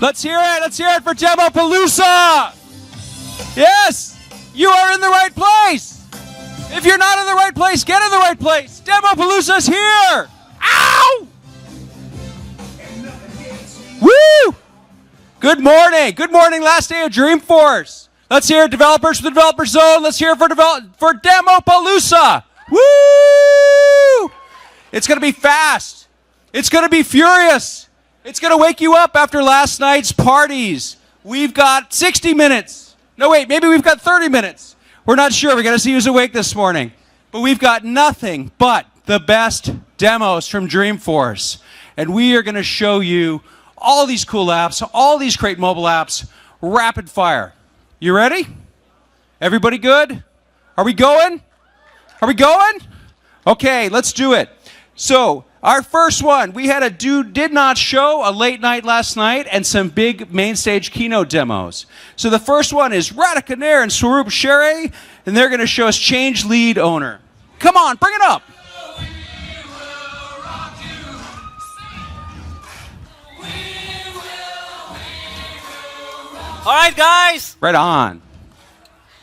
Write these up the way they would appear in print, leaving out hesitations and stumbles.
Let's hear it. Let's hear it for Demopalooza. Yes, you are in the right place. If you're not in the right place, get in the right place. Demopalooza's here. Ow! Woo! Good morning. Good morning. Last day of Dreamforce. Let's hear it, developers for the Developer Zone. Let's hear it for Demopalooza. Woo! It's going to be fast. It's going to be furious. It's going to wake you up after last night's parties. We've got 60 minutes. No, wait, maybe we've got 30 minutes. We're not sure. We're going to see who's awake this morning. But we've got nothing but the best demos from Dreamforce. And we are going to show you all these cool apps, all these great mobile apps, rapid fire. You ready? Everybody good? Are we going? Are we going? Okay, let's do it. So, our first one, we had a did not show a late night last night and some big main stage keynote demos. So the first one is Radhika Nair and Swaroop Shere, and they're going to show us Change Lead Owner. Come on, bring it up. All right, guys. Right on.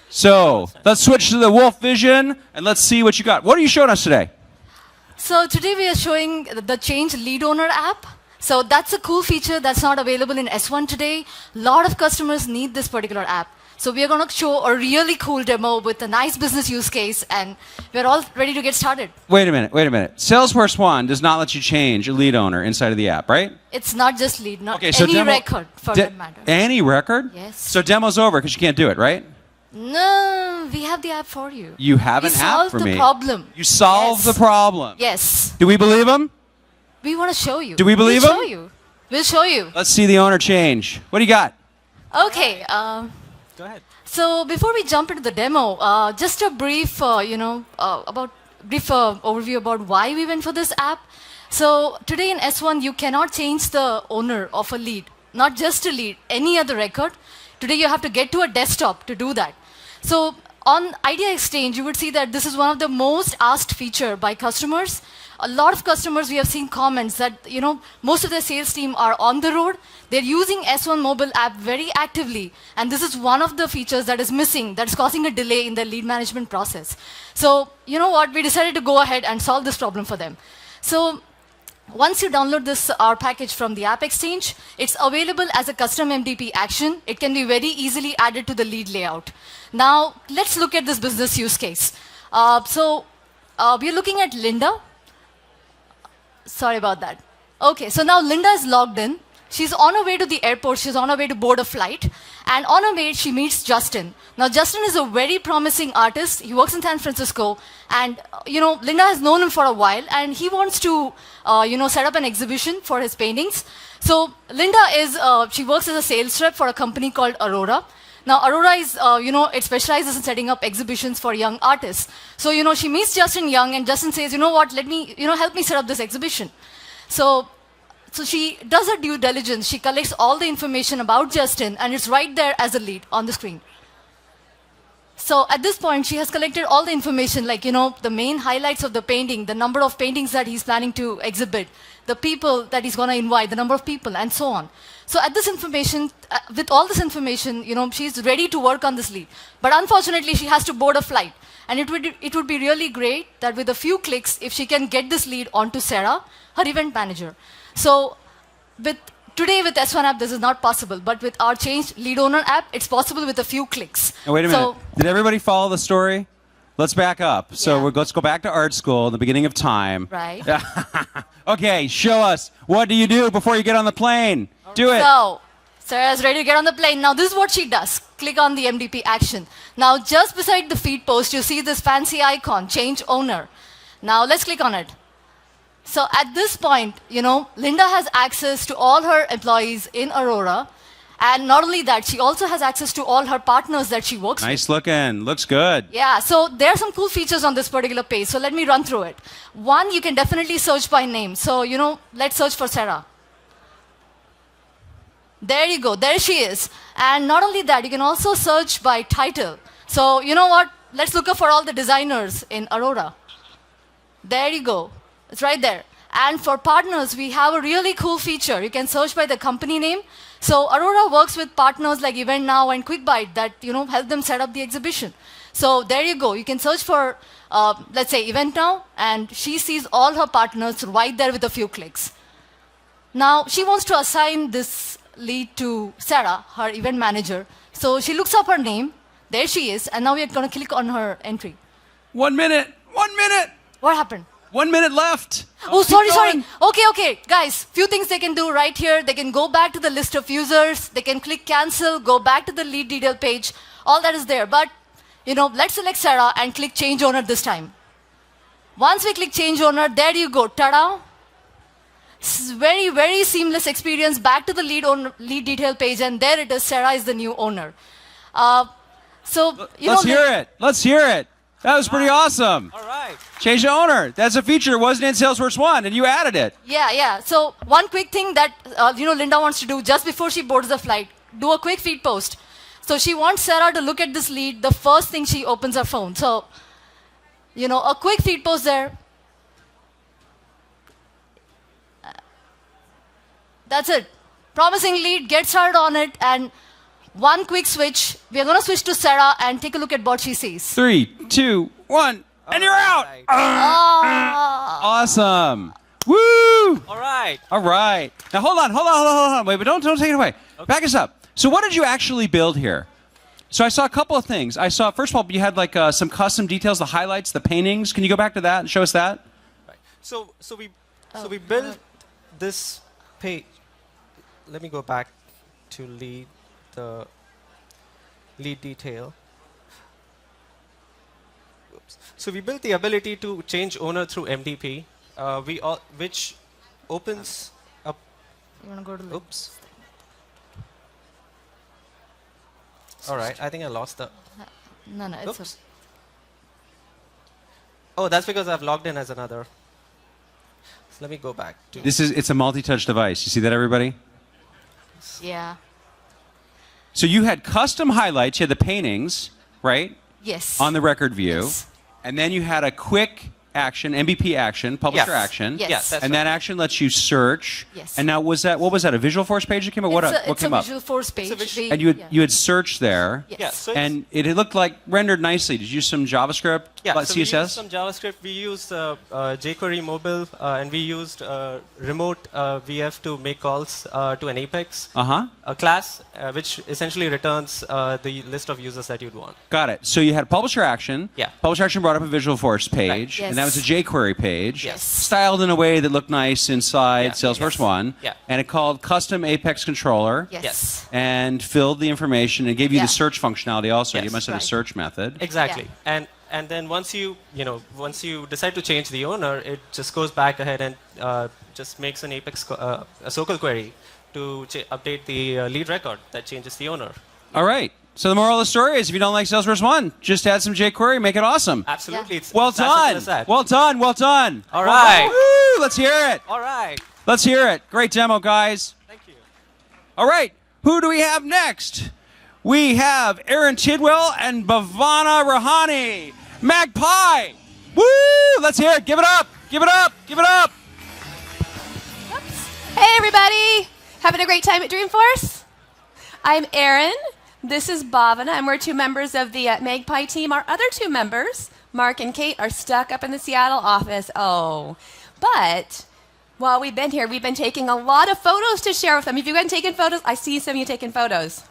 So, let's switch to the Wolf Vision, and let's see what you got. What are you showing us today? So today we are showing the Change Lead Owner app. So that's a cool feature that's not available in S1 today. A lot of customers need this particular app. So we are going to show a really cool demo with a nice business use case, and we're all ready to get started. Wait a minute. Salesforce One does not let you change a lead owner inside of the app, right? It's not just lead, not okay, so any record for that matter. Any record? Yes. So demo's over because you can't do it, right? No, we have the app for you. You have an app for me. We solved the problem. You solved the problem. Yes. Do we believe him? We want to show you. Do we believe him? We'll show you. We'll show you. Let's see the owner change. What do you got? Okay. Go ahead. So before we jump into the demo, just a brief, overview about why we went for this app. So today in S1, you cannot change the owner of a lead, not just a lead, any other record. Today you have to get to a desktop to do that. So on Idea Exchange, you would see that this is one of the most asked feature by customers. A lot of customers, we have seen comments that, most of the sales team are on the road. They're using S1 mobile app very actively. And this is one of the features that is missing, that's causing a delay in their lead management process. So, you know what? We decided to go ahead and solve this problem for them. So once you download this our package from the App Exchange, it's available as a custom MDP action. It can be very easily added to the lead layout. Now, let's look at this business use case. We're looking at Linda. Sorry about that. Okay, so now Linda is logged in. She's on her way to the airport. She's on her way to board a flight. And on her way, she meets Justin. Now, Justin is a very promising artist. He works in San Francisco. And, Linda has known him for a while. And he wants to, set up an exhibition for his paintings. So Linda she works as a sales rep for a company called Aurora. Now, Aurora is, it specializes in setting up exhibitions for young artists. So, she meets Justin Young, and Justin says, you know what, let me, help me set up this exhibition. So she does her due diligence. She collects all the information about Justin, and it's right there as a lead on the screen. So at this point, she has collected all the information, like, the main highlights of the painting, the number of paintings that he's planning to exhibit, the people that he's going to invite, the number of people, and so on. So at this information, with all this information, she's ready to work on this lead. But unfortunately, she has to board a flight. And it would be really great that with a few clicks, if she can get this lead onto Sarah, her event manager. So today with S1 app, this is not possible. But with our Change Lead Owner app, it's possible with a few clicks. Now, wait a minute. Did everybody follow the story? Let's back up. So let's go back to art school, the beginning of time. Right. Okay, show us. What do you do before you get on the plane? Do it. So Sarah's ready to get on the plane. Now, this is what she does. Click on the MDP action. Now, just beside the feed post, you see this fancy icon, Change Owner. Now, let's click on it. So at this point, Linda has access to all her employees in Aurora. And not only that, she also has access to all her partners that she works with. Nice looking. Looks good. Yeah, so there are some cool features on this particular page. So let me run through it. One, you can definitely search by name. So, let's search for Sarah. There you go. There she is. And not only that, you can also search by title. So, you know what? Let's look up for all the designers in Aurora. There you go. It's right there. And for partners, we have a really cool feature. You can search by the company name. So Aurora works with partners like EventNow and QuickBite that help them set up the exhibition. So there you go. You can search for, let's say, EventNow, and she sees all her partners right there with a few clicks. Now, she wants to assign this lead to Sarah, her event manager. So she looks up her name. There she is. And now we're going to click on her entry. 1 minute. 1 minute. What happened? 1 minute left. Oh, Keep sorry. going. Okay. Guys, few things they can do right here. They can go back to the list of users. They can click cancel, go back to the lead detail page. All that is there. But, let's select Sarah and click change owner this time. Once we click change owner, there you go. Ta-da. Very, very seamless experience. Back to the lead detail page, and there it is. Sarah is the new owner. Let's hear it. Let's hear it. That was pretty awesome. All right. Change the owner. That's a feature that wasn't in Salesforce 1, and you added it. Yeah. So one quick thing that Linda wants to do just before she boards the flight, do a quick feed post. So she wants Sarah to look at this lead the first thing she opens her phone. So, a quick feed post there. That's it. Promising lead, get started on it, and one quick switch. We're going to switch to Sarah and take a look at what she sees. 3, 2, 1, and you're out. Right. Awesome. Woo! All right. All right. Now hold on. Wait, but don't take it away. Okay. Back us up. So what did you actually build here? So I saw a couple of things. I saw, first of all, you had like some custom details, the highlights, the paintings. Can you go back to that and show us that? Right. So we built this page. Let me go back to the lead detail. Oops. So we built the ability to change owner through MDP, which opens up. You want to go to the... Oops. All right. I think I lost the. No, it's... Oops. Oh, that's because I've logged in as another. So let me go back to. It's a multi-touch device. You see that, everybody? Yeah. So you had custom highlights, you had the paintings, right? Yes. On the record view. Yes. And then you had a quick action, MVP action, publisher Yes. action. Yes. Yes, that's And right. that action lets you search. Yes. And now what was that, a Visualforce page that came up? What It's came a up? Visualforce page. visual- And you had searched there. Yes. Yeah, so And it looked like rendered nicely. Did you use some JavaScript, Yeah, like so we used CSS? some JavaScript. We used jQuery mobile, and we used remote VF to make calls to an Apex a class, which essentially returns the list of users that you'd want. Got it. So you had publisher action. Yeah. Publisher action brought up a Visualforce page. Right. Yes. And that was a jQuery page. Yes. Styled in a way that looked nice inside Yeah. Salesforce Yes. 1. Yeah. And it called custom Apex controller. Yes. Yes. And filled the information and gave you Yeah. the search functionality also. You Yes. must have a Right. search method. Exactly. Yeah. And then once you decide to change the owner, it just goes back ahead and just makes an Apex a SOQL query to update the lead record that changes the owner. All right. So the moral of the story is if you don't like Salesforce 1, just add some jQuery, make it awesome. Absolutely. Yeah. It's Well it's as simple done. as that. Well done. Well done. All right. Woo! Let's hear it. All right. Let's hear it. Great demo, guys. Thank you. All right. Who do we have next? We have Aaron Tidwell and Bhavana Rahani. Magpie. Woo! Let's hear it. Give it up. Give it up. Give it up. Hey everybody! Having a great time at Dreamforce? I'm Erin. This is Bhavana, and we're two members of the Magpie team. Our other two members, Mark and Kate, are stuck up in the Seattle office. Oh, but while we've been here, we've been taking a lot of photos to share with them. Have you been taking photos? I see some of you taking photos.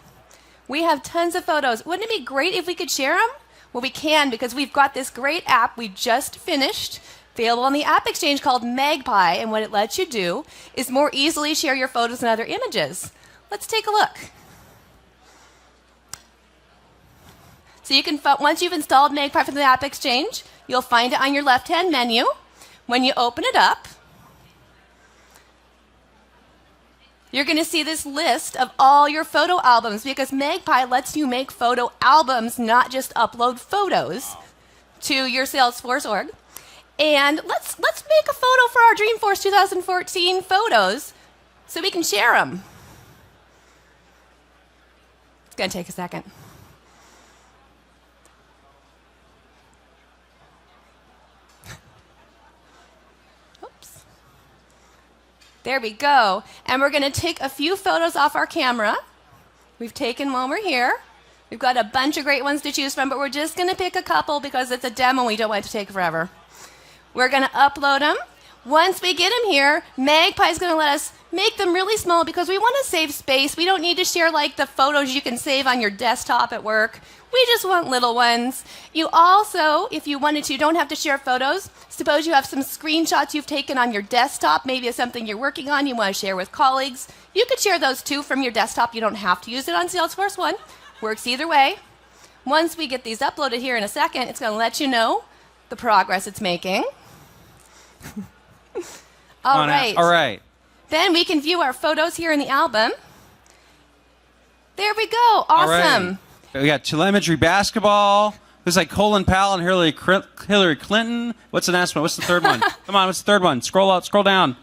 We have tons of photos. Wouldn't it be great if we could share them? Well, we can because we've got this great app we just finished, available on the App Exchange called Magpie, and what it lets you do is more easily share your photos and other images. Let's take a look. So you can, once you've installed Magpie from the App Exchange, you'll find it on your left-hand menu. When you open it up, you're going to see this list of all your photo albums because Magpie lets you make photo albums, not just upload photos to your Salesforce org. And let's make a photo for our Dreamforce 2014 photos so we can share them. It's going to take a second. Oops. There we go. And we're going to take a few photos off our camera. We've taken one over here. We've got a bunch of great ones to choose from, but we're just going to pick a couple because it's a demo. We don't want it to take forever. We're going to upload them. Once we get them here, Magpie is going to let us make them really small because we want to save space. We don't need to share like the photos you can save on your desktop at work. We just want little ones. You also, if you wanted to, don't have to share photos. Suppose you have some screenshots you've taken on your desktop, maybe it's something you're working on, you want to share with colleagues. You could share those too from your desktop. You don't have to use it on Salesforce One. Works either way. Once we get these uploaded here in a second, it's going to let you know the progress it's making. All right. All right. Then we can view our photos here in the album. There we go. Awesome. Right. We got telemetry basketball. There's like Colin Powell and Hillary Clinton. What's the next one? What's the third one? Come on, what's the third one? Scroll up, scroll down.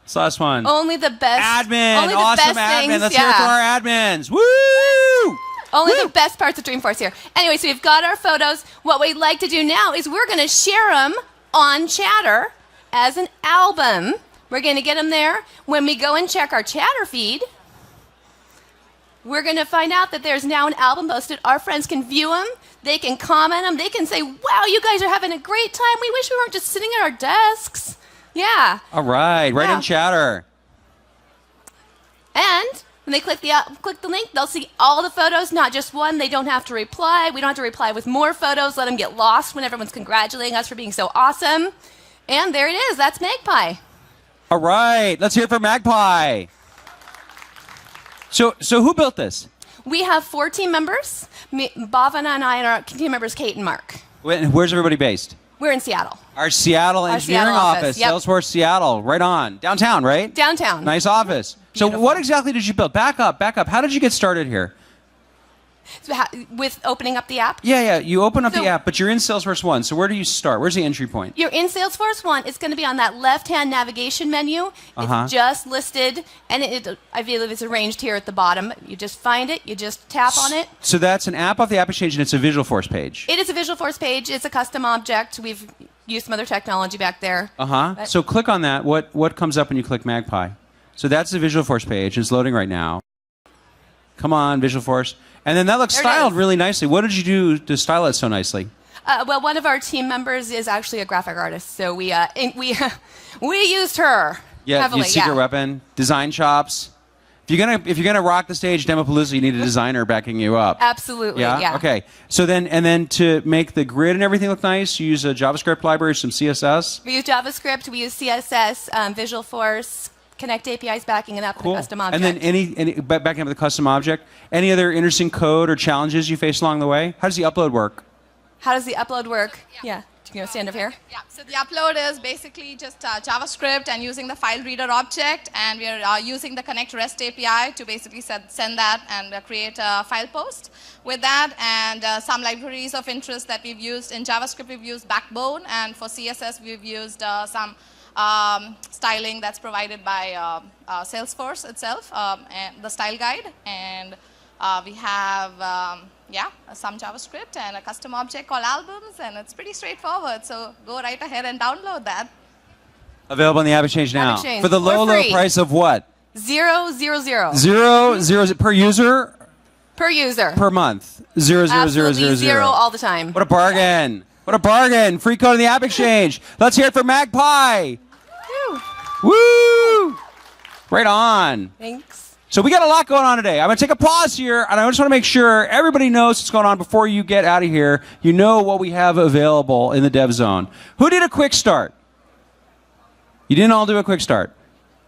What's the last one? Only the best. Admin. Only the awesome best admin. things, Let's hear it for our admins. Woo! Only the best parts of Dreamforce here. Anyway, so we've got our photos. What we'd like to do now is we're going to share them on Chatter as an album. We're going to get them there. When we go and check our Chatter feed, we're going to find out that there's now an album posted. Our friends can view them. They can comment them. They can say, wow, you guys are having a great time. We wish we weren't just sitting at our desks. Yeah. All right. Right Yeah. in Chatter. And when they click the link, they'll see all the photos, not just one. They don't have to reply. We don't have to reply with more photos. Let them get lost when everyone's congratulating us for being so awesome. And there it is. That's Magpie. All right. Let's hear it for Magpie. So who built this? We have 4 team members. Bhavana and I and our team members, Kate and Mark. Where's everybody based? We're in Seattle. Our Seattle engineering Seattle office, yep. Salesforce Seattle, right on. Downtown, right? Downtown. Nice office. Beautiful. So what exactly did you build? Back up. How did you get started here? So with opening up the app? Yeah. You open up So- the app, but you're in Salesforce 1. So where do you start? Where's the entry point? You're in Salesforce 1. It's going to be on that left-hand navigation menu. It's just listed, and I believe it's arranged here at the bottom. You just find it. You just tap on it. So that's an app off the App Exchange, and it's a Visualforce page. It is a Visualforce page. It's a custom object. We've used some other technology back there. But- So click on that. What comes up when you click Magpie? So that's the Visualforce page. It's loading right now. Come on, Visualforce. And then that looks There it styled is. really nicely. What did you do to style it so nicely? Well, one of our team members is actually a graphic artist, so we used her Yeah, heavily. you secret yeah. weapon, design chops. If you're gonna rock the stage, Demopalooza, you need a designer backing you up. Absolutely. Yeah. Okay. So then to make the grid and everything look nice, you use a JavaScript library, some CSS. We use JavaScript. We use CSS, Visualforce, Connect APIs backing it up with a custom object. And then backing up with the custom object. Any other interesting code or challenges you face along the way? How does the upload work? How does the upload work? Yeah. You know, stand up here. Yeah, so the upload is basically just JavaScript and using the file reader object, and we are using the Connect REST API to basically send that and create a file post with that, and some libraries of interest that we've used. In JavaScript, we've used Backbone, and for CSS, we've used some styling that's provided by Salesforce itself, and the style guide, and we have some JavaScript and a custom object called albums, and it's pretty straightforward. So go right ahead and download that. Available in the App Exchange now. App Exchange. For the low free. price of what? 000 0 per user? per user. Per month. 0 Absolutely zero all the time. What a bargain. What a bargain. Free code in the App Exchange. Let's hear it for Magpie. Woo! Right on. Thanks. So we got a lot going on today. I'm going to take a pause here, and I just want to make sure everybody knows what's going on before you get out of here. You know what we have available in the dev zone. Who did a quick start? You didn't all do a quick start.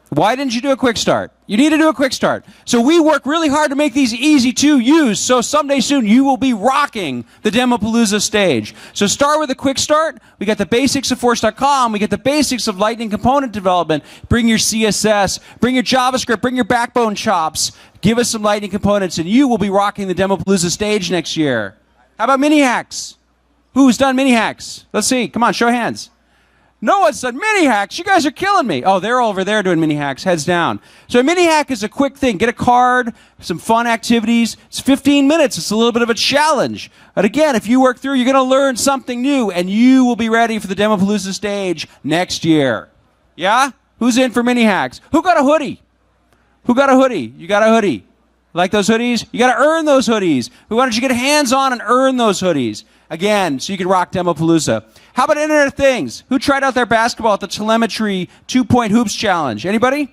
Why didn't you do a quick start? You need to do a quick start. So we work really hard to make these easy to use, so someday soon you will be rocking the Demopalooza stage. So start with a quick start. We got the basics of Force.com. We get the basics of Lightning component development. Bring your CSS, bring your JavaScript, bring your Backbone chops. Give us some Lightning components, and you will be rocking the Demopalooza stage next year. How about mini hacks? Who's done mini hacks? Let's see. Come on, show of hands. No one's done mini hacks. You guys are killing me. Oh, they're over there doing mini hacks. Heads down. So a mini hack is a quick thing. Get a card, some fun activities. It's 15 minutes. It's a little bit of a challenge. But again, if you work through, you're going to learn something new, and you will be ready for the Demopalooza stage next year. Yeah? Who's in for mini hacks? Who got a hoodie? Who got a hoodie? You got a hoodie. Like those hoodies? You got to earn those hoodies. Why don't you get hands on and earn those hoodies? Again, so you can rock Demopalooza. How about Internet of Things? Who tried out their basketball at the telemetry 2-point hoops challenge? Anybody?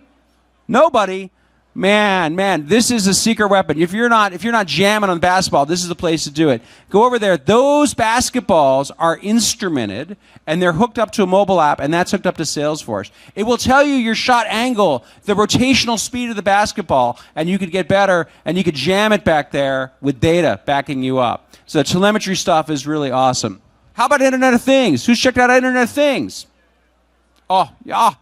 Nobody? Man, this is a secret weapon. If you're not jamming on basketball, this is the place to do it. Go over there. Those basketballs are instrumented, and they're hooked up to a mobile app, and that's hooked up to Salesforce. It will tell you your shot angle, the rotational speed of the basketball, and you could get better, and you could jam it back there with data backing you up. So the telemetry stuff is really awesome. How about Internet of Things? Who's checked out Internet of Things? Oh, yeah.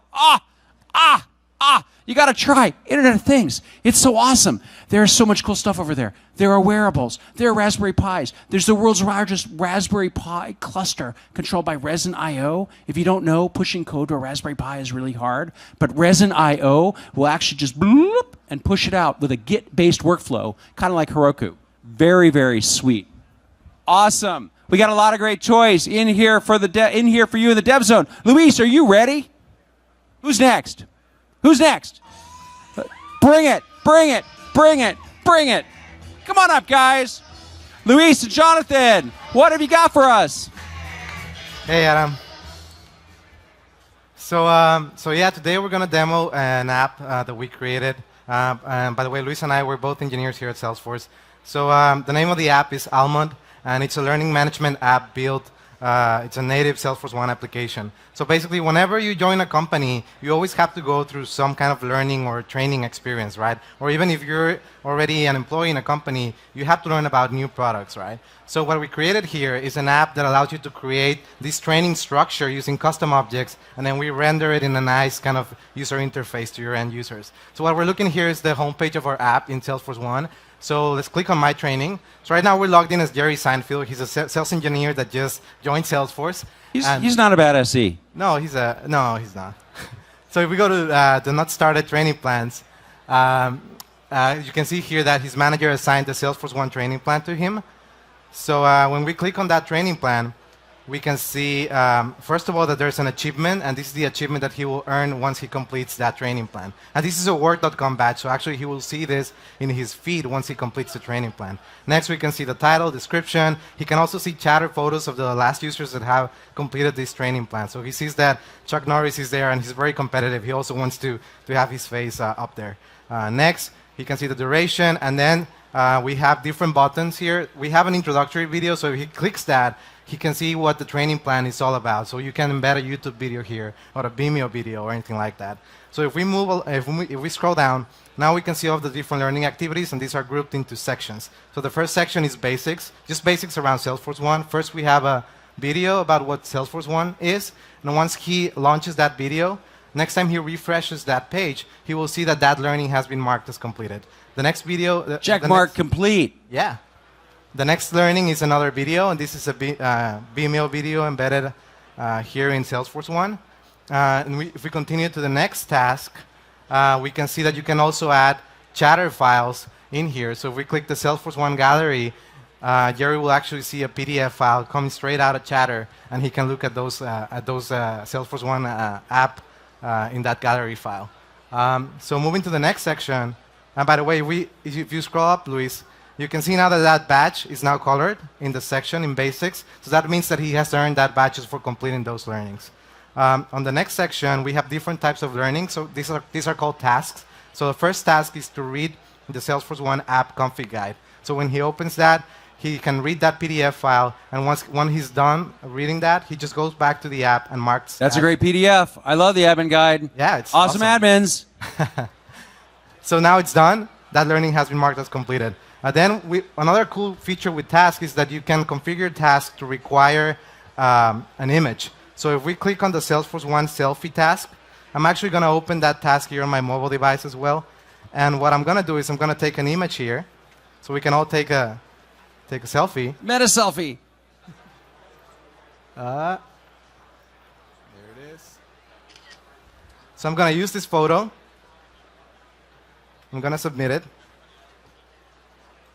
You got to try Internet of Things. It's so awesome. There's so much cool stuff over there. There are wearables. There are Raspberry Pis. There's the world's largest Raspberry Pi cluster controlled by Resin.io. If you don't know, pushing code to a Raspberry Pi is really hard. But Resin.io will actually just bloop and push it out with a Git-based workflow, kind of like Heroku. Very, very sweet. Awesome. We got a lot of great toys in here for you in the dev zone. Luis, are you ready? Who's next? Who's next? Bring it. Come on up, guys. Luis and Jonathan, what have you got for us? Hey, Adam. So yeah, today we're going to demo an app that we created. And by the way, Luis and I, we're both engineers here at Salesforce. So the name of the app is Almond, and it's a learning management app built. It's a native Salesforce One application. So basically, whenever you join a company, you always have to go through some kind of learning or training experience, right? Or even if you're already an employee in a company, you have to learn about new products, right? So what we created here is an app that allows you to create this training structure using custom objects, and then we render it in a nice kind of user interface to your end users. So what we're looking here is the homepage of our app in Salesforce One. So let's click on My Training. So right now we're logged in as Jerry Seinfeld. He's a sales engineer that just joined Salesforce. He's not a bad SE. No, he's not. So if we go to the Not Started training plans, you can see here that his manager assigned the Salesforce One training plan to him. So when we click on that training plan, we can see, first of all, that there's an achievement, and this is the achievement that he will earn once he completes that training plan. And this is a Work.com badge, so actually he will see this in his feed once he completes the training plan. Next, we can see the title, description. He can also see chatter photos of the last users that have completed this training plan. So he sees that Chuck Norris is there, and he's very competitive. He also wants to have his face up there. Next, he can see the duration, and then we have different buttons here. We have an introductory video, so if he clicks that, he can see what the training plan is all about. So you can embed a YouTube video here, or a Vimeo video, or anything like that. So if we scroll down, now we can see all of the different learning activities, and these are grouped into sections. So the first section is basics, just basics around Salesforce One. First, we have a video about what Salesforce One is, and once he launches that video, next time he refreshes that page, he will see that that learning has been marked as completed. The next video... Check mark complete. Yeah. The next learning is another video, and this is a Vimeo video embedded here in Salesforce One. And if we continue to the next task, we can see that you can also add chatter files in here. So if we click the Salesforce One gallery, Jerry will actually see a PDF file coming straight out of chatter, and he can look at those Salesforce One app in that gallery file. So moving to the next section, and by the way, if you scroll up, Luis, you can see now that that badge is now colored in the section in basics. So that means that he has earned that badges for completing those learnings. On the next section, we have different types of learning. So these are called tasks. So the first task is to read the Salesforce One app config guide. So when he opens that, he can read that PDF file, and once he's done reading that, he just goes back to the app and marks. That's a great PDF. I love the admin guide. Yeah, it's awesome admins. So now it's done. That learning has been marked as completed. Then another cool feature with tasks is that you can configure tasks to require an image. So if we click on the Salesforce One selfie task, I'm actually going to open that task here on my mobile device as well. And what I'm going to do is I'm going to take an image here, so we can all take a selfie. Meta selfie. There it is. So I'm going to use this photo. I'm going to submit it.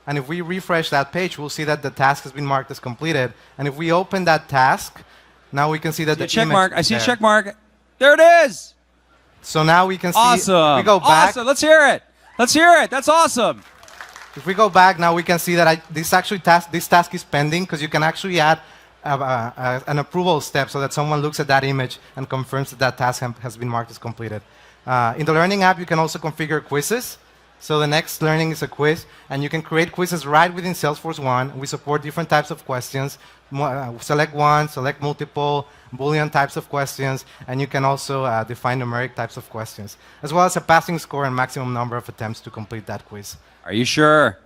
And if we refresh that page, we'll see that the task has been marked as completed. And if we open that task, now we can see that the check image mark. I see a check mark. There it is. So now we can see. Awesome. We go back. Awesome. Let's hear it. Let's hear it. That's awesome. If we go back now, we can see that this task is pending because you can actually add an approval step so that someone looks at that image and confirms that that task has been marked as completed. In the Learning app, you can also configure quizzes. So the next learning is a quiz, and you can create quizzes right within Salesforce One. We support different types of questions. Select one, select multiple, Boolean types of questions, and you can also define numeric types of questions, as well as a passing score and maximum number of attempts to complete that quiz. Are you sure?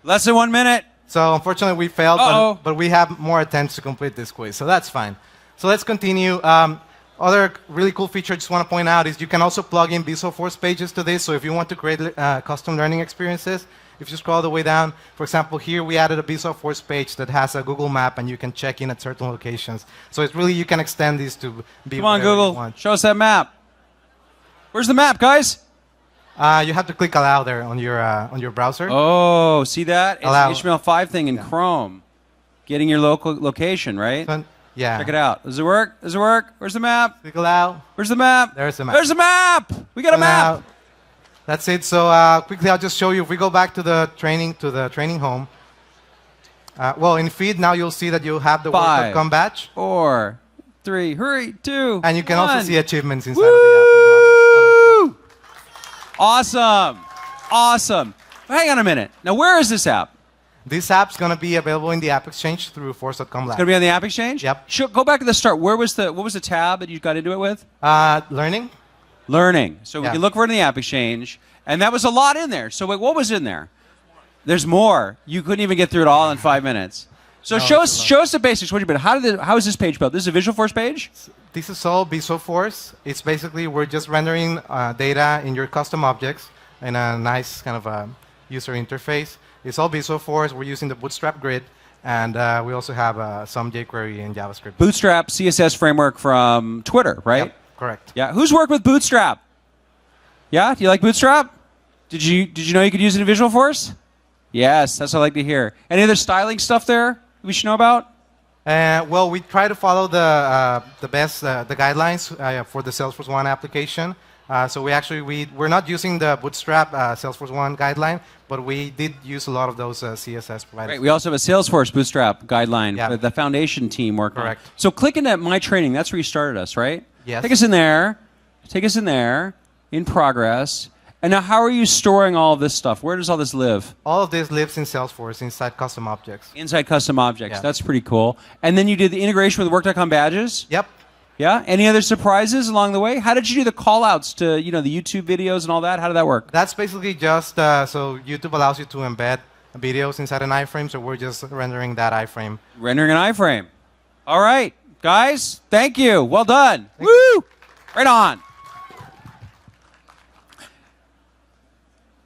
Less than 1 minute. So unfortunately, we failed, but we have more attempts to complete this quiz, so that's fine. So let's continue. Other really cool feature I just want to point out is you can also plug in Salesforce pages to this. So if you want to create custom learning experiences, if you scroll all the way down, for example, here we added a Salesforce page that has a Google map, and you can check in at certain locations. So it's really, you can extend these to be. Come on, whatever Google, you want. show us that map. Where's the map, guys? You have to click allow there on your browser. Oh, see that? It's Allow. an HTML5 thing in Chrome. Getting your local location, right? Yeah. Check it out. Does it work? Does it work? Where's the map? Click allow. Where's the map? There's the map. There's the map. We got a map. Now, that's it. So quickly, I'll just show you. If we go back to the training home. Well, in feed now you'll see that you have the 5, work.com badge. 4, 3, hurry, 2, And you can 1. also see achievements inside of the app. Woo! Awesome. Awesome. Hang on a minute. Now, where is this app? This app's going to be available in the App Exchange through Force.com Lab. It's going to be on the App Exchange? Yep. Go back to the start. What was the tab that you got into it with? Learning. Learning. So we Yeah. can look for it in the App Exchange. And that was a lot in there. So wait, what was in there? There's more. You couldn't even get through it all in 5 minutes. So No, show it's us the basics. What do you mean? How is this page built? This is a Visualforce page? This is all Visualforce. It's basically we're just rendering data in your custom objects in a nice kind of user interface. It's all Visualforce. We're using the Bootstrap grid, and we also have some jQuery and JavaScript. Bootstrap CSS framework from Twitter, right? Yep, correct. Yeah. Who's worked with Bootstrap? Yeah. Do you like Bootstrap? Did you know you could use it in Visualforce? Yes, that's what I like to hear. Any other styling stuff there we should know about? Well, we try to follow the best the guidelines for the Salesforce One application. So we're not using the Bootstrap Salesforce One guideline, but we did use a lot of those CSS providers. Right. We also have a Salesforce Bootstrap guideline Yeah. that the foundation team worked on. Correct. So click into My Training. That's where you started us, right? Yes. Take us in there. Take us in there. In progress. And now, how are you storing all of this stuff? Where does all this live? All of this lives in Salesforce inside custom objects. Inside custom objects. Yeah. That's pretty cool. And then you did the integration with Work.com badges? Yep. Yeah? Any other surprises along the way? How did you do the call-outs to, the YouTube videos and all that? How did that work? That's basically just so YouTube allows you to embed videos inside an iframe, so we're just rendering that iframe. Rendering an iframe. All right. Guys, thank you. Well done. Woo! Right on.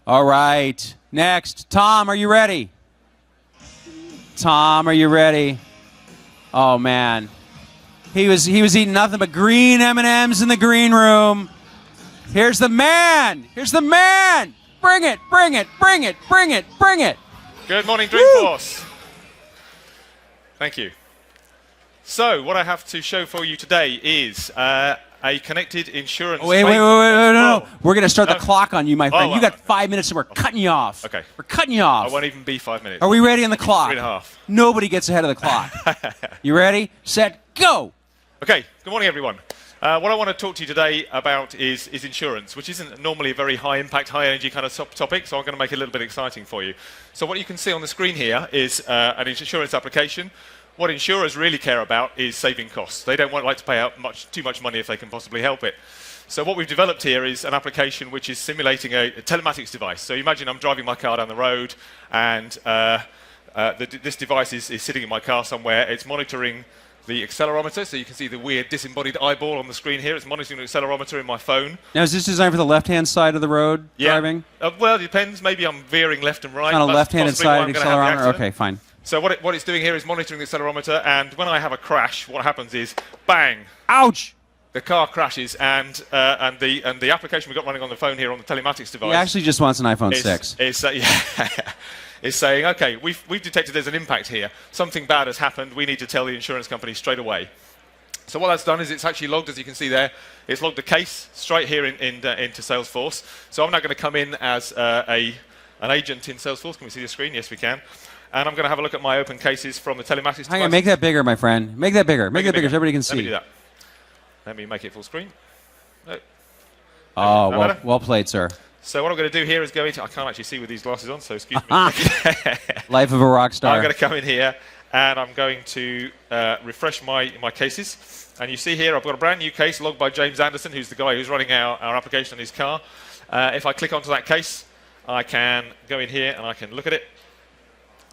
All right. Next. Tom, are you ready? Tom, are you ready? Oh, man. He was eating nothing but green M&Ms in the green room. Here's the man. Here's the man. Bring it, bring it, bring it, bring it, bring it. Good morning, Dreamforce. Thank you. So, what I have to show for you today is a connected insurance. Wait, no. We're going to start the No. clock on you, my friend. Oh, You got 5 minutes and we're cutting you off. Okay. We're cutting you off. I won't even be 5 minutes. Are we ready on the clock? 3.5. Nobody gets ahead of the clock. You ready? Set, go. Okay, good morning, everyone. What I want to talk to you today about is insurance, which isn't normally a very high-impact, high-energy kind of topic, so I'm going to make it a little bit exciting for you. So what you can see on the screen here is an insurance application. What insurers really care about is saving costs. They don't like to pay out too much money if they can possibly help it. So what we've developed here is an application which is simulating a telematics device. So imagine I'm driving my car down the road, and this device is sitting in my car somewhere. It's monitoring the accelerometer, so you can see the weird disembodied eyeball on the screen here. It's monitoring the accelerometer in my phone. Now, is this designed for the left-hand side of the road driving? Well, it depends. Maybe I'm veering left and right. On a That's left-handed possibly why side I'm gonna have the accelerometer? accident. Okay, fine. So what it's doing here is monitoring the accelerometer, and when I have a crash, what happens is, bang! Ouch! The car crashes, and the application we've got running on the phone here on the telematics device. He actually just wants an iPhone 6. Is saying, okay, we've detected there's an impact here. Something bad has happened. We need to tell the insurance company straight away. So what that's done is it's actually logged, as you can see there, it's logged a case straight here into Salesforce. So I'm now going to come in as an agent in Salesforce. Can we see the screen? Yes, we can. And I'm going to have a look at my open cases from the telematics Hang on, make that bigger, my friend. Make that bigger. Make that bigger so everybody can see. Let me do that. Let me make it full screen. No. Oh, well played, sir. So what I'm going to do here is go into... I can't actually see with these glasses on, so excuse me. Life of a rock star. I'm going to come in here, and I'm going to refresh my cases. And you see here, I've got a brand new case logged by James Anderson, who's the guy who's running our application on his car. If I click onto that case, I can go in here and I can look at it.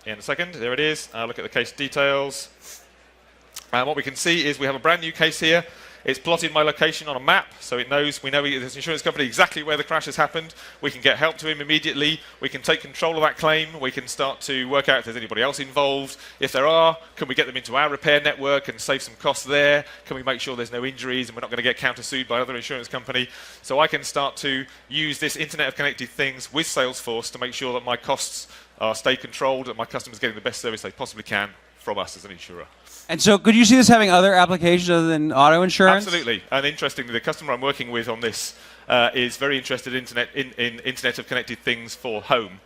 In a second, there it is. I'll look at the case details. And what we can see is we have a brand new case here. It's plotted my location on a map, so we know this insurance company exactly where the crash has happened. We can get help to him immediately. We can take control of that claim. We can start to work out if there's anybody else involved. If there are, can we get them into our repair network and save some costs there? Can we make sure there's no injuries and we're not going to get countersued by another insurance company? So I can start to use this Internet of Connected Things with Salesforce to make sure that my costs stay controlled, that my customers are getting the best service they possibly can from us as an insurer. And so could you see this having other applications other than auto insurance? Absolutely. And interestingly, the customer I'm working with on this is very interested in Internet of Connected Things for home.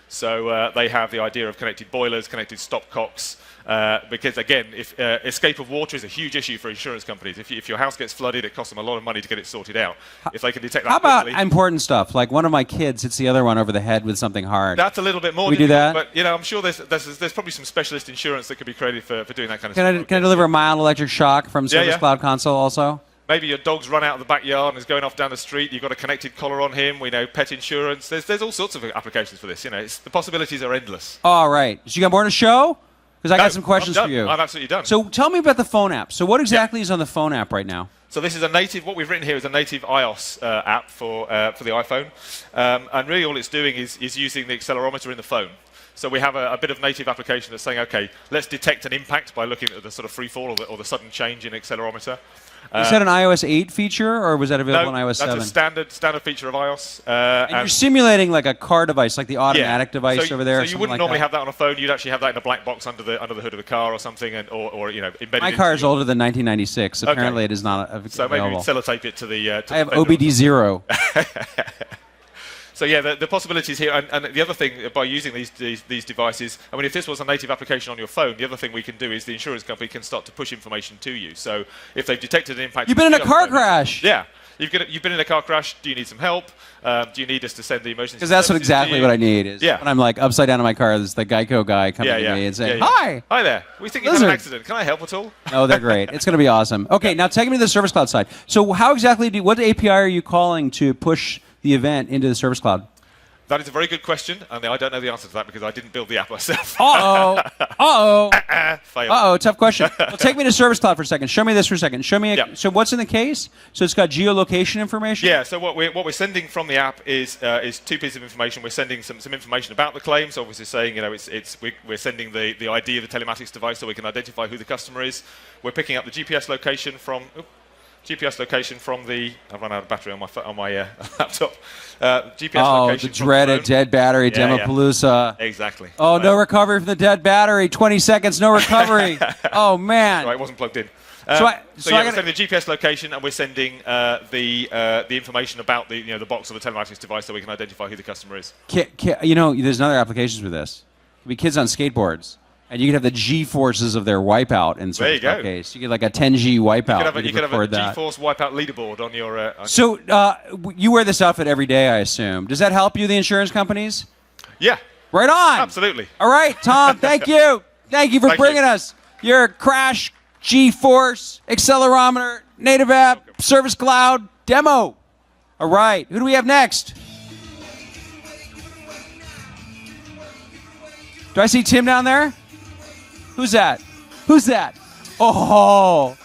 So they have the idea of connected boilers, connected stopcocks, because again, if escape of water is a huge issue for insurance companies. If your house gets flooded, it costs them a lot of money to get it sorted out. If they can detect that How about quickly, important stuff, like one of my kids hits the other one over the head with something hard? that's a little bit more We do difficult, that? but you know, I'm sure there's probably some specialist insurance that could be created for doing that kind of stuff. Can I deliver a mild electric shock from Service yeah. Cloud Console also? Maybe your dog's run out of the backyard and is going off down the street. You've got a connected collar on him. We know pet insurance. There's all sorts of applications for this. You know, the possibilities are endless. All right. So you got more to show? Because I got some questions I'm for done. you. I'm absolutely done. So tell me about the phone app. So what exactly is on the phone app right now? So this is a native. What we've written here is a native iOS app for the iPhone, and really all it's doing is using the accelerometer in the phone. So we have a bit of native application that's saying, okay, let's detect an impact by looking at the sort of free fall or the sudden change in accelerometer. Is that an iOS 8 feature, or was that available No, on iOS 7? that's a standard feature of iOS. And you're simulating like a car device, like the automatic device over there. So you wouldn't normally have that on a phone. You'd actually have that in a black box under the hood of the car or something, or you know, embedded. My car is older than 1996. Okay. Apparently, it is not available. So maybe we'd sellotape it to the. I have OBD0. So yeah, the possibilities here, and the other thing by using these devices, I mean, if this was a native application on your phone, the other thing we can do is the insurance company can start to push information to you. So if they've detected an impact, You've been in a car crash. Yeah, you've been in a car crash. Do you need some help? Do you need us to send the emergency? Because that's exactly what I need. Is Yeah. when I'm like upside down in my car, there's the Geico guy coming to me and saying, "Hi, hi there. We think you've had an accident. Can I help at all?" No, they're great. It's going to be awesome. Okay, now take me to the Service Cloud side. So how exactly what API are you calling to push the event into the Service Cloud? That is a very good question, and I don't know the answer to that because I didn't build the app myself. Uh-oh. Uh-oh. Fail. Uh-oh, tough question. Well, take me to Service Cloud for a second. Show me this for a second. Show me. So what's in the case? So it's got geolocation information? Yeah, so what we're sending from the app is two pieces of information. We're sending some information about the claim, so obviously saying, you know, we're sending the ID of the telematics device so we can identify who the customer is. We're picking up the GPS location from... I've run out of battery on my laptop. GPS location. The dreaded dead battery, Demopalooza. Yeah. Exactly. Oh, no recovery from the dead battery. 20 seconds, no recovery. Oh, man. Right, it wasn't plugged in. We're sending the GPS location, and we're sending the information about the box of the telematics device so we can identify who the customer is. You know, there's another applications for this. It could be kids on skateboards. And you could have the G-forces of their wipeout in Service Cloud case. You get like a 10G wipeout. You could have a G-force wipeout leaderboard on your... So you wear this outfit every day, I assume. Does that help you, the insurance companies? Yeah. Right on. Absolutely. All right, Tom, thank you. Thank you for bringing us your Crash G-force accelerometer native app Service Cloud demo. All right, who do we have next? Do I see Tim down there? Who's that? Who's that? Oh.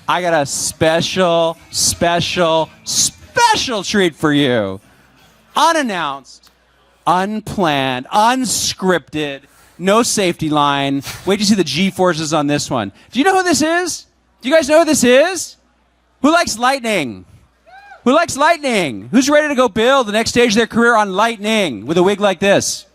I got a special treat for you. Unannounced, unplanned, unscripted, no safety line. Wait till you see the G-forces on this one. Do you know who this is? Do you guys know who this is? Who likes lightning? Who likes lightning? Who's ready to go build the next stage of their career on lightning with a wig like this?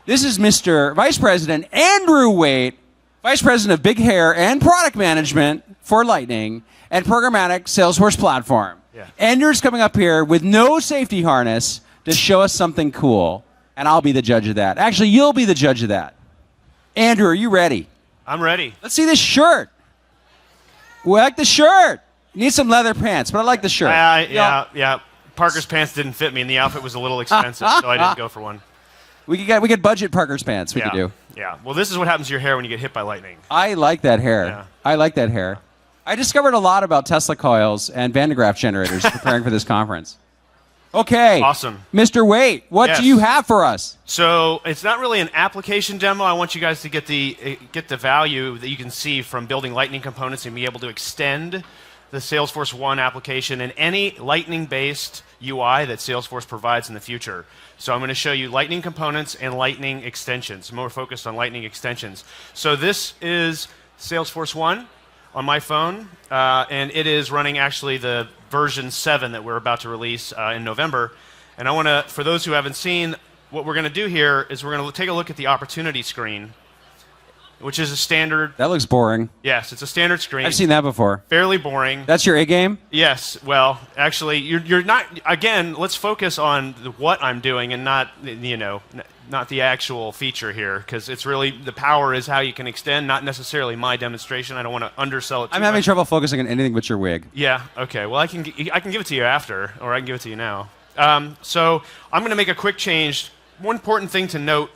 This is Mr. Vice President Andrew Waite Vice President of Big Hair and Product Management for Lightning and Programmatic Salesforce Platform. Yeah. Andrew's coming up here with no safety harness to show us something cool, and I'll be the judge of that. Actually, you'll be the judge of that. Andrew, are you ready? I'm ready. Let's see this shirt. We like the shirt. You need some leather pants, but I like the shirt. Yeah. Parker's pants didn't fit me, and the outfit was a little expensive, so I didn't go for one. We could budget Parker's pants. We could do. Yeah. Well, this is what happens to your hair when you get hit by lightning. I like that hair. Yeah. I like that hair. I discovered a lot about Tesla coils and Van de Graaff generators preparing for this conference. Okay. Awesome. Mr. Waite, what do you have for us? So it's not really an application demo. I want you guys to get the value that you can see from building Lightning components and be able to extend the Salesforce One application and any Lightning-based UI that Salesforce provides in the future. So I'm going to show you Lightning components and Lightning extensions, more focused on Lightning extensions. So this is Salesforce One on my phone, and it is running actually the version 7 that we're about to release in November. And I want to, for those who haven't seen, what we're going to do here is we're going to take a look at the opportunity screen, which is a standard. That looks boring. Yes, it's a standard screen. I've seen that before. Fairly boring. That's your A game? Yes. Well, actually, you're not. Again, let's focus on what I'm doing and not the actual feature here, because it's really the power is how you can extend, not necessarily my demonstration. I don't want to undersell it. I'm having trouble focusing on anything but your wig. Yeah. Okay. Well, I can give it to you after, or I can give it to you now. So I'm going to make a quick change. One important thing to note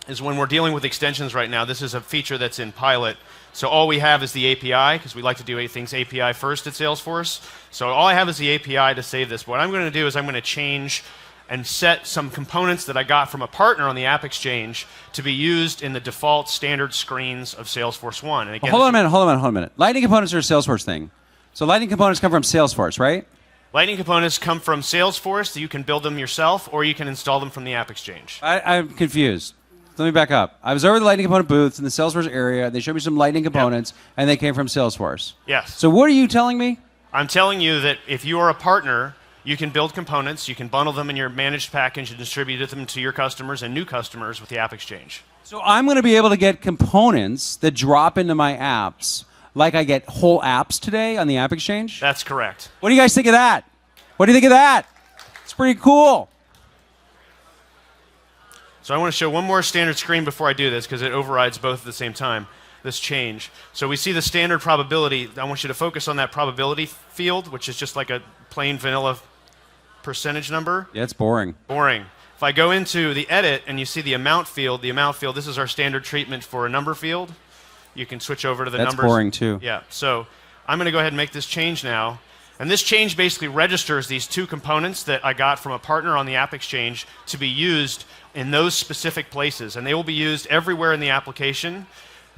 is when we're dealing with extensions right now, this is a feature that's in pilot. So all we have is the API, because we like to do things API first at Salesforce. So all I have is the API to save this. What I'm going to do is I'm going to change and set some components that I got from a partner on the App Exchange to be used in the default standard screens of Salesforce One. And again, hold on a minute. Lightning components are a Salesforce thing. So Lightning components come from Salesforce, right? Lightning components come from Salesforce. You can build them yourself, or you can install them from the App Exchange. I'm confused. Let me back up. I was over the Lightning component booths in the Salesforce area. They showed me some Lightning components, and they came from Salesforce. Yes. So what are you telling me? I'm telling you that if you are a partner, you can build components, you can bundle them in your managed package and distribute them to your customers and new customers with the App Exchange. So I'm going to be able to get components that drop into my apps like I get whole apps today on the App Exchange? That's correct. What do you guys think of that? What do you think of that? It's pretty cool. So I want to show one more standard screen before I do this, because it overrides both at the same time, this change. So we see the standard probability. I want you to focus on that probability field, which is just like a plain vanilla percentage number. Yeah, it's boring. Boring. If I go into the edit and you see the amount field, this is our standard treatment for a number field. You can switch over to the numbers. That's boring too. Yeah. So I'm going to go ahead and make this change now. And this change basically registers these two components that I got from a partner on the App Exchange to be used in those specific places. And they will be used everywhere in the application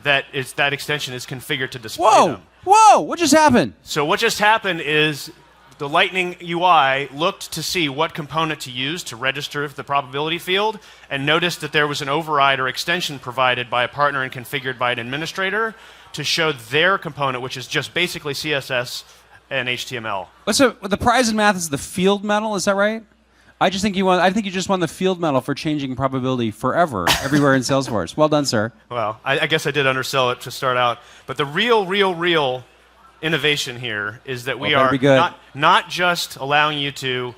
that extension is configured to display them. Whoa! What just happened? So what just happened is the Lightning UI looked to see what component to use to register the probability field and noticed that there was an override or extension provided by a partner and configured by an administrator to show their component, which is just basically CSS and HTML. The prize in math is the field medal, is that right? I think you just won the field medal for changing probability forever, everywhere in Salesforce. Well done, sir. Well, I guess I did undersell it to start out. But the real innovation here is that we are not just allowing you to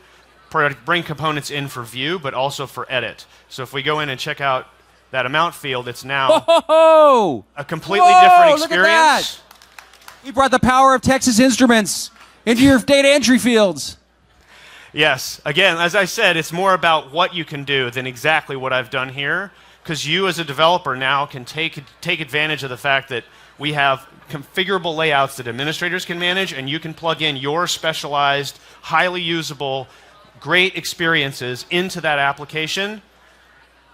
bring components in for view, but also for edit. So if we go in and check out that amount field, it's now a completely different experience. Look at that. We brought the power of Texas Instruments into your data entry fields. Yes. Again, as I said, it's more about what you can do than exactly what I've done here, because you as a developer now can take advantage of the fact that we have configurable layouts that administrators can manage, and you can plug in your specialized, highly usable, great experiences into that application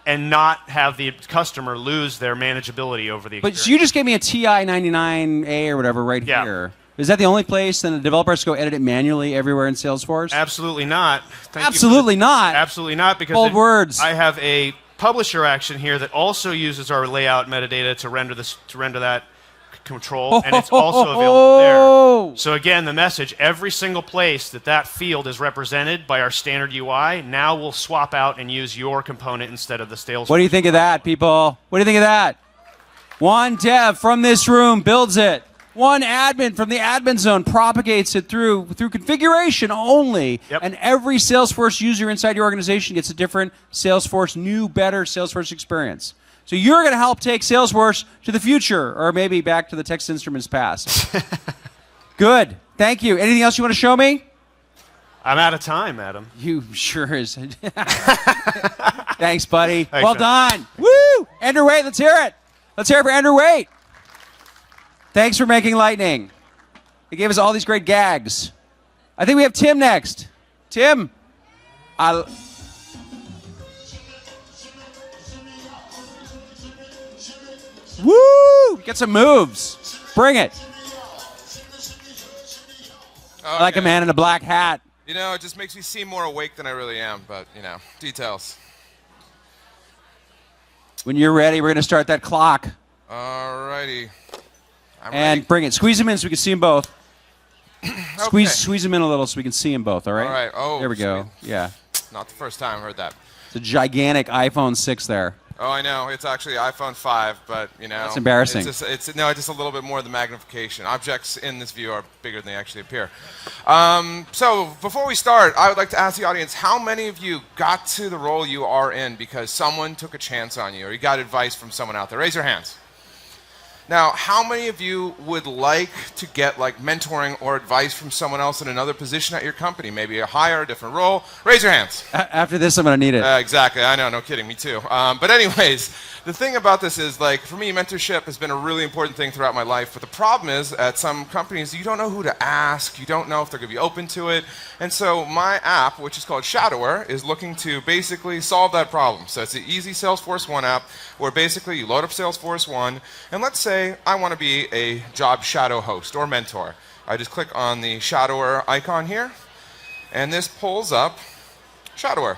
and not have the customer lose their manageability over the experience. But so you just gave me a TI 99A or whatever here. Is that the only place then the developer has to go edit it manually everywhere in Salesforce? Absolutely not. Absolutely not. Absolutely not, because bold words. I have a publisher action here that also uses our layout metadata to render that control, and it's also available there. So again, the message, every single place that field is represented by our standard UI, now we'll swap out and use your component instead of the Salesforce. What do you think of that, people? What do you think of that? One dev from this room builds it. One admin from the admin zone propagates it through configuration only. Yep. And every Salesforce user inside your organization gets a different Salesforce, new, better Salesforce experience. So you're going to help take Salesforce to the future, or maybe back to the Texas Instruments past. Good. Thank you. Anything else you want to show me? I'm out of time, Adam. You sure is. Thanks, buddy. Thanks, well done. Woo! Andrew Waite, let's hear it. Let's hear it for Andrew Waite. Thanks for making Lightning. He gave us all these great gags. I think we have Tim next. Tim. Woo! Get some moves. Bring it. Okay. Like a man in a black hat. You know, it just makes me seem more awake than I really am, but, you know, details. When you're ready, we're going to start that clock. Alrighty. I'm And ready. bring it. Squeeze them in so we can see them both. Okay. Squeeze them in a little so we can see them both, all right? All right. Oh, there we go. Yeah. Not the first time I heard that. It's a gigantic iPhone 6 there. Oh, I know. It's actually iPhone 5, but, you know. That's embarrassing. It's just a little bit more of the magnification. Objects in this view are bigger than they actually appear. So, before we start, I would like to ask the audience, how many of you got to the role you are in because someone took a chance on you or you got advice from someone out there? Raise your hands. Now, how many of you would like to get like mentoring or advice from someone else in another position at your company? Maybe a higher, a different role? Raise your hands. After this, I'm going to need it. Exactly. I know. No kidding. Me too. But anyways, the thing about this is, like, for me, mentorship has been a really important thing throughout my life. But the problem is, at some companies, you don't know who to ask. You don't know if they're going to be open to it. And so my app, which is called Shadower, is looking to basically solve that problem. So it's an easy Salesforce 1 app where basically you load up Salesforce 1, and let's say I want to be a job shadow host or mentor. I just click on the Shadower icon here, and this pulls up Shadower.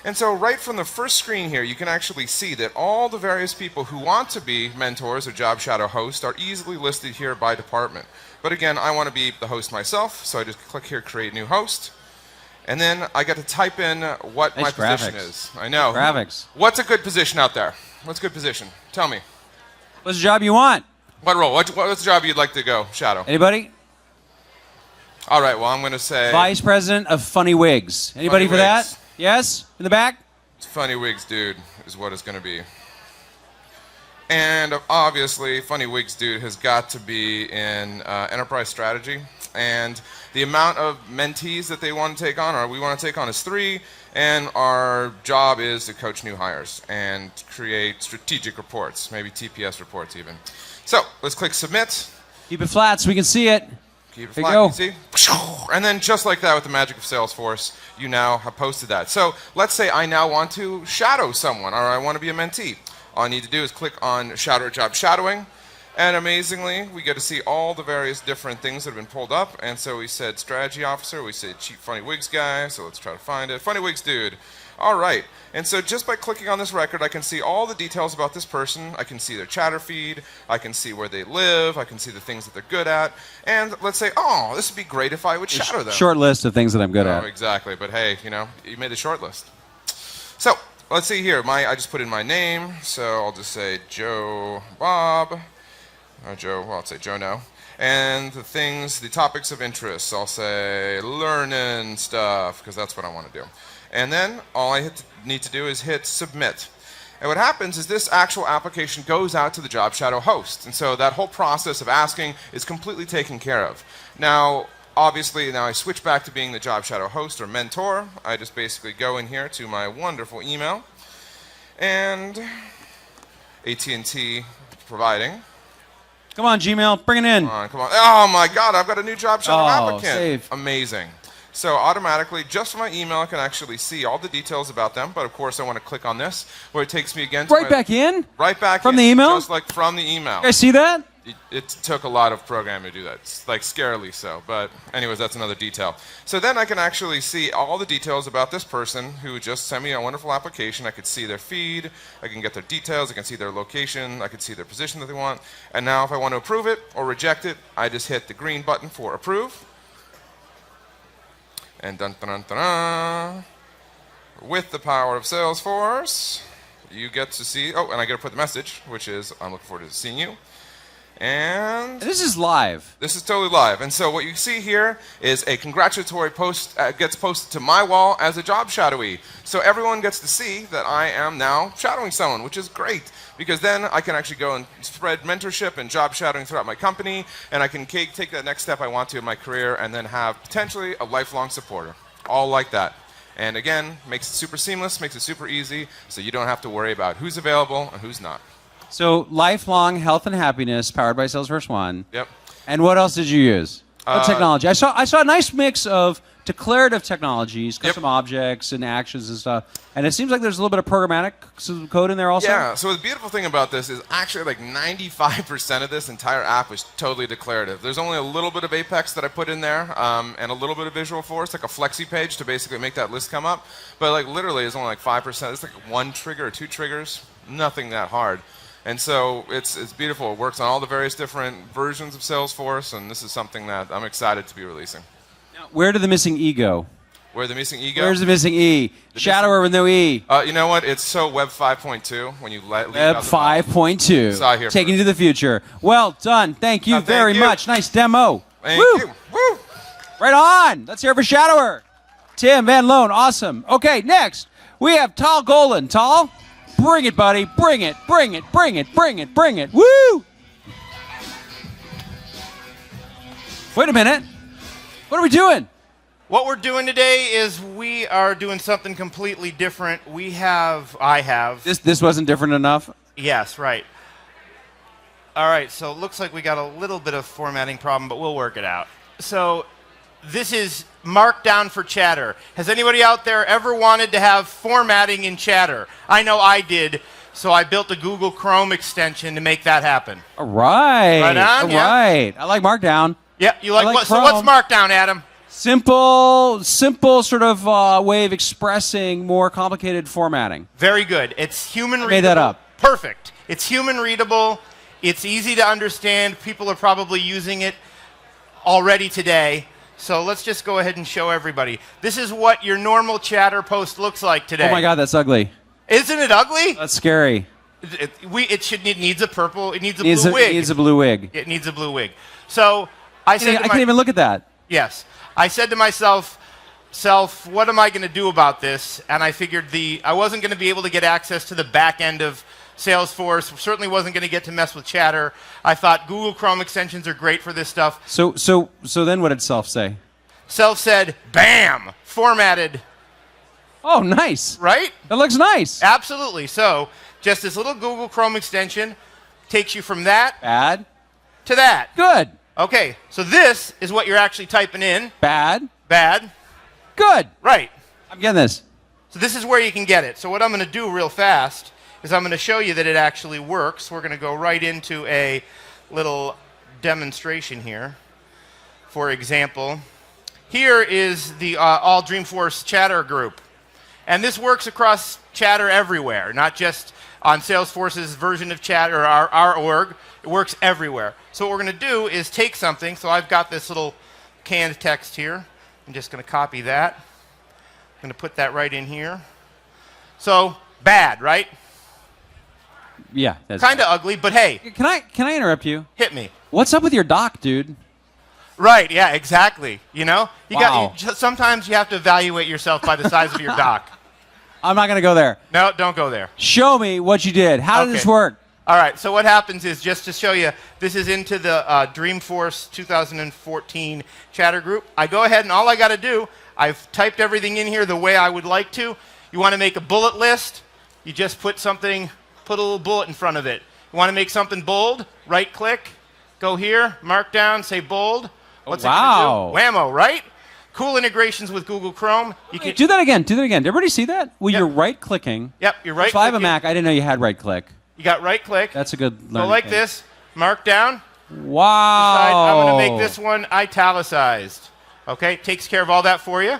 And so right from the first screen here, you can actually see that all the various people who want to be mentors or job shadow hosts are easily listed here by department. But again, I want to be the host myself, so I just click here, create new host. And then I get to type in what Nice my position graphics. is. I know. Graphics. What's a good position out there? What's a good position? Tell me. What's the job you want? What role? What's the job you'd like to go shadow? Anybody? All right, well, I'm going to say Vice President of Funny Wigs. Anybody Funny for Wigs. that? Yes? In the back? Funny Wigs Dude is what it's going to be. And obviously, Funny Wigs Dude has got to be in enterprise strategy. And the amount of mentees that they want to take on, or we want to take on, is 3. And our job is to coach new hires and create strategic reports, maybe TPS reports even. So let's click Submit. Keep it flat so we can see it. Keep it There flat, you you see? And then just like that with the magic of Salesforce, you now have posted that. So let's say I now want to shadow someone, or I want to be a mentee. All I need to do is click on Shadow Job Shadowing, and amazingly, we get to see all the various different things that have been pulled up. And so we said Strategy Officer, we said Chief Funny Wigs Guy, so let's try to find it. Funny Wigs Dude. All right. And so just by clicking on this record, I can see all the details about this person. I can see their chatter feed. I can see where they live. I can see the things that they're good at. And let's say, oh, this would be great if I would shadow them. Short list of things that I'm good Oh, at. exactly. But hey, you know, you made the short list. So let's see here. I just put in my name. So I'll just say Joe Bob. Or Joe, well, I'll say Joe now. And the topics of interest, I'll say learning stuff, because that's what I want to do. And then all I need to do is hit submit. And what happens is this actual application goes out to the job shadow host. And so that whole process of asking is completely taken care of. Now, obviously, now I switch back to being the job shadow host or mentor. I just basically go in here to my wonderful email. And AT&T providing. Come on, Gmail. Bring it in. Come on, come on. Oh my God, I've got a new job shadow applicant. Save. Amazing. So automatically, just from my email, I can actually see all the details about them. But of course, I want to click on this, where it takes me again to Right back in? Right back From in, the email? Just like from the email. You guys see that? It took a lot of programming to do that. It's like scarily so. But anyways, that's another detail. So then I can actually see all the details about this person who just sent me a wonderful application. I could see their feed. I can get their details. I can see their location. I can see their position that they want. And now if I want to approve it or reject it, I just hit the green button for approve. And dun dun dun dun, dun, with the power of Salesforce, you get to see, oh, and I get to put the message, which is, I'm looking forward to seeing you. And This is live. this is totally live. And so what you see here is a congratulatory post gets posted to my wall as a job shadowee. So everyone gets to see that I am now shadowing someone, which is great. Because then I can actually go and spread mentorship and job shadowing throughout my company, and I can take that next step I want to in my career and then have potentially a lifelong supporter. All like that. And again, makes it super seamless, makes it super easy, so you don't have to worry about who's available and who's not. So lifelong health and happiness powered by Salesforce One. Yep. And what else did you use? What technology? I saw a nice mix of declarative technologies, custom objects and actions and stuff. And it seems like there's a little bit of programmatic code in there also. Yeah, so the beautiful thing about this is actually like 95% of this entire app is totally declarative. There's only a little bit of Apex that I put in there and a little bit of Visual Force, like a flexi page to basically make that list come up. But like literally it's only like 5%. It's like one trigger or two triggers, nothing that hard. And so it's beautiful. It works on all the various different versions of Salesforce, and this is something that I'm excited to be releasing. Now, where did the missing E go? Where the missing E go? Where's the missing E? Shadower with no E. You know what? It's so Web 5.2 when you leave Web out the 5.2. Saw here Taking first. you to the future. Well done. Thank you very much. Nice demo. Thank Woo! you. Woo! Right on. Let's hear it for Shadower. Tim Van Loan. Awesome. Okay, next we have Tal Golan. Tal, bring it, buddy. Bring it. Bring it. Bring it. Bring it. Bring it. Woo! Wait a minute. What are we doing? What we're doing today is we are doing something completely different. I have. This wasn't different enough? Yes, right. All right, so it looks like we got a little bit of formatting problem, but we'll work it out. So this is Markdown for Chatter. Has anybody out there ever wanted to have formatting in Chatter? I know I did, so I built a Google Chrome extension to make that happen. All right. Right on, All yeah. right. I like Markdown. Yeah, you like, I like what? So what's Chrome. Markdown, Adam? Simple sort of way of expressing more complicated formatting. Very good. It's human readable. Made that up. Perfect. It's human readable. It's easy to understand. People are probably using it already today. So let's just go ahead and show everybody. This is what your normal Chatter post looks like today. Oh my God, that's ugly. Isn't it ugly? That's scary. It needs a purple. It needs a blue wig. It needs a blue wig. It needs a blue wig. So I said, I can't even look at that. Yes. I said to myself, what am I going to do about this? And I figured I wasn't going to be able to get access to the back end of Salesforce. Certainly wasn't going to get to mess with Chatter. I thought Google Chrome extensions are great for this stuff. So then what did Self say? Self said, bam, formatted. Oh, nice. Right? That looks nice. Absolutely. So just this little Google Chrome extension takes you from that Bad. to that. Good. Okay, so this is what you're actually typing in. Bad. Bad. Good. Right. I'm getting this. So this is where you can get it. So what I'm going to do real fast is I'm going to show you that it actually works. We're going to go right into a little demonstration here. For example, here is the All Dreamforce Chatter group. And this works across Chatter everywhere, not just on Salesforce's version of Chatter, or our org. It works everywhere. So what we're going to do is take something. So I've got this little canned text here. I'm just going to copy that. I'm going to put that right in here. So bad, right? Yeah. That's Kind of ugly, but hey. Can I interrupt you? Hit me. What's up with your doc, dude? Right, yeah, exactly. You know? Wow. Sometimes you have to evaluate yourself by the size of your doc. I'm not going to go there. No, don't go there. Show me what you did. How did this work? All right, so what happens is, just to show you, this is into the Dreamforce 2014 Chatter group. I go ahead and all I got to do, I've typed everything in here the way I would like to. You want to make a bullet list, you just put a little bullet in front of it. You want to make something bold, right click, go here, mark down, say bold. What's it wow. going to do? Whammo, right? Cool integrations with Google Chrome. You can Do that again. Do that again. Did everybody see that? Well, you're right-clicking. Yep, you're right-clicking. If I have a Mac, I didn't know you had right-click. You got right-click. That's a good Go learning like thing. this, mark down. Wow. I'm going to make this one italicized. Okay, takes care of all that for you.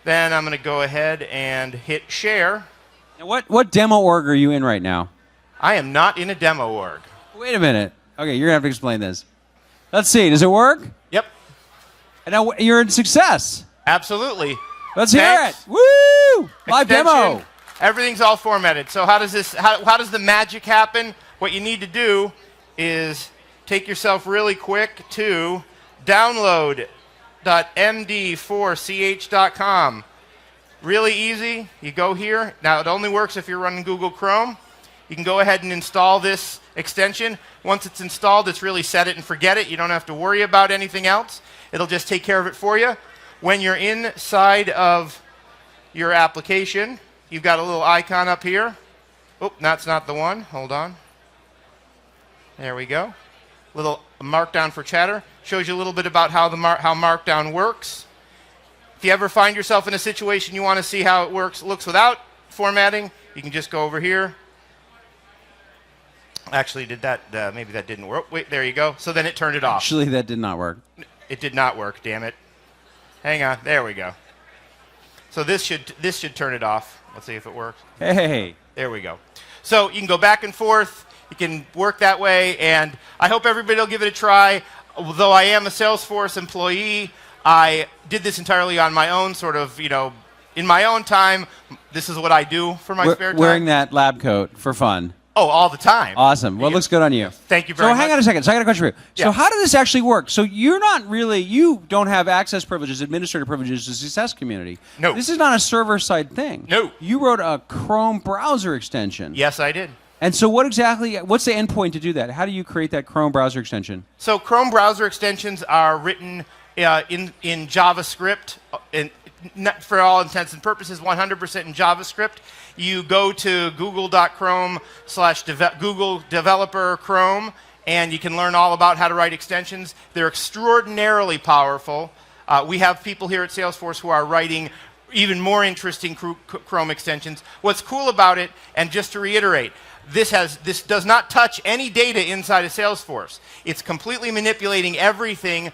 Then I'm going to go ahead and hit share. Now what demo org are you in right now? I am not in a demo org. Wait a minute. Okay, you're going to have to explain this. Let's see. Does it work? Yep. And now you're in success. Absolutely. Let's Thanks. hear it. Woo! Live Extension. demo. Everything's all formatted. So how does the magic happen? What you need to do is take yourself really quick to download.md4ch.com. Really easy. You go here. Now, it only works if you're running Google Chrome. You can go ahead and install this extension. Once it's installed, it's really set it and forget it. You don't have to worry about anything else. It'll just take care of it for you. When you're inside of your application, you've got a little icon up here. Oh, that's not the one. Hold on. There we go. Little Markdown for Chatter. Shows you a little bit about how Markdown works. If you ever find yourself in a situation you want to see how it looks without formatting, you can just go over here. Actually, maybe that didn't work. Wait, there you go. So then it turned it off. Actually, that did not work. It did not work, damn it. Hang on. There we go. So this should turn it off. Let's see if it works. Hey. There we go. So you can go back and forth. You can work that way, and I hope everybody will give it a try. Although I am a Salesforce employee, I did this entirely on my own, sort of, in my own time. This is what I do for my spare time. Wearing that lab coat for fun. Oh, all the time. Awesome. Well, it looks good on you. Thank you very much. So hang on a second. So I got a question for you. Yeah. So how does this actually work? So you don't have access privileges, administrative privileges to the success community. No. This is not a server-side thing. No. You wrote a Chrome browser extension. Yes, I did. And so what's the endpoint to do that? How do you create that Chrome browser extension? So Chrome browser extensions are written in JavaScript, for all intents and purposes, 100% in JavaScript. You go to google.com/Google Developer Chrome, and you can learn all about how to write extensions. They're extraordinarily powerful. We have people here at Salesforce who are writing even more interesting Chrome extensions. What's cool about it, and just to reiterate, this does not touch any data inside of Salesforce. It's completely manipulating everything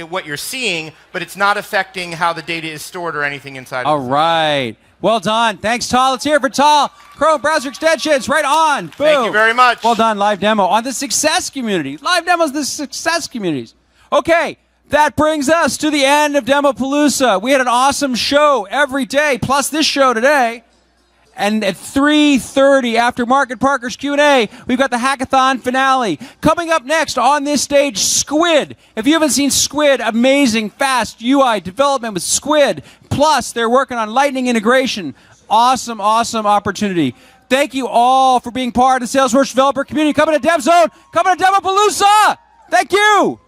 what you're seeing, but it's not affecting how the data is stored or anything inside. All right. Well done. Thanks, Tal. Let's hear it for Tal. Chrome browser extensions, right on. Boom. Thank you very much. Well done. Live demo on the success community. Live demos, the success communities. Okay. That brings us to the end of Demopalooza. We had an awesome show every day, plus this show today. And at 3:30, after Mark and Parker's Q&A, we've got the hackathon finale. Coming up next on this stage, Squid. If you haven't seen Squid, amazing, fast UI development with Squid. Plus, they're working on Lightning integration. Awesome, awesome opportunity. Thank you all for being part of the Salesforce developer community. Coming to DevZone, coming to Demopalooza. Thank you.